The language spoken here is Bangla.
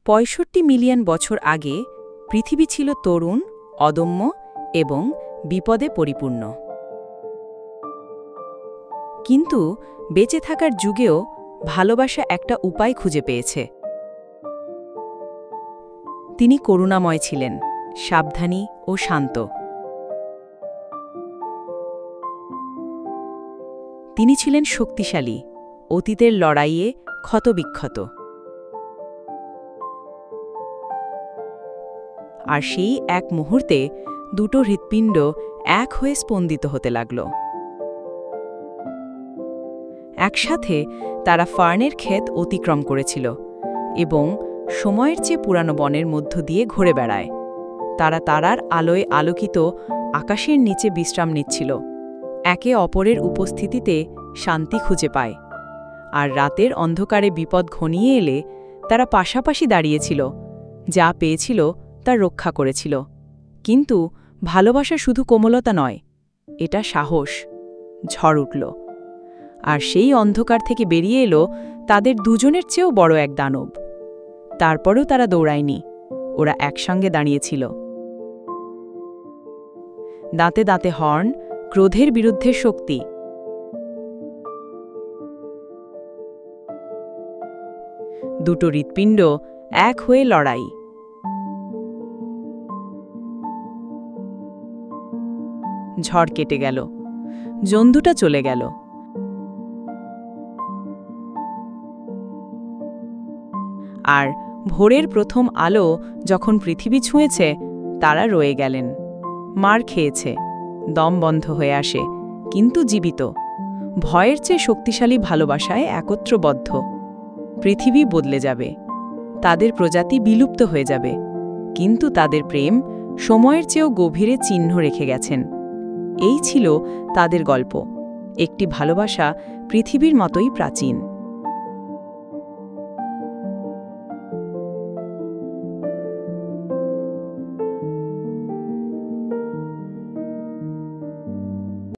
৬৫ মিলিয়ন বছর আগে পৃথিবী ছিল তরুণ, অদম্য এবং বিপদে পরিপূর্ণ। কিন্তু বেঁচে থাকার যুগেও ভালোবাসা একটা উপায় খুঁজে পেয়েছে। তিনি করুণাময় ছিলেন, সাবধানী ও শান্ত। তিনি ছিলেন শক্তিশালী, অতীতের লড়াইয়ে ক্ষতবিক্ষত। আর সেই এক মুহূর্তে দুটো হৃৎপিণ্ড এক হয়ে স্পন্দিত হতে লাগল। একসাথে তারা ফার্নের ক্ষেত অতিক্রম করেছিল এবং সময়ের চেয়ে পুরানো বনের মধ্য দিয়ে ঘুরে বেড়ায়। তারা তারার আলোয় আলোকিত আকাশের নিচে বিশ্রাম নিচ্ছিল, একে অপরের উপস্থিতিতে শান্তি খুঁজে পায়। আর রাতের অন্ধকারে বিপদ ঘনিয়ে এলে তারা পাশাপাশি দাঁড়িয়েছিল, যা পেয়েছিল তা রক্ষা করেছিল। কিন্তু ভালোবাসা শুধু কোমলতা নয়, এটা সাহস। ঝড় উঠল, আর সেই অন্ধকার থেকে বেরিয়ে এলো তাদের দুজনের চেয়েও বড় এক দানব। তারপরেও তারা দৌড়ায়নি, ওরা একসঙ্গে দাঁড়িয়েছিল। দাঁতে দাঁতে হর্ন, ক্রোধের বিরুদ্ধে শক্তি। দুটো হৃৎপিণ্ড এক হয়ে লড়াই। ঝড় কেটে গেল, জন্তুটা চলে গেল। আর ভোরের প্রথম আলো যখন পৃথিবী ছুঁয়েছে, তারা রয়ে গেলেন। মার খেয়েছে, দম বন্ধ হয়ে আসে, কিন্তু জীবিত। ভয়ের চেয়ে শক্তিশালী ভালোবাসায় একত্রবদ্ধ। পৃথিবী বদলে যাবে, তাদের প্রজাতি বিলুপ্ত হয়ে যাবে, কিন্তু তাদের প্রেম সময়ের চেয়েও গভীরে চিহ্ন রেখে গেছেন। এই ছিল তাদের গল্প, একটি ভালোবাসা পৃথিবীর মতোই প্রাচীন।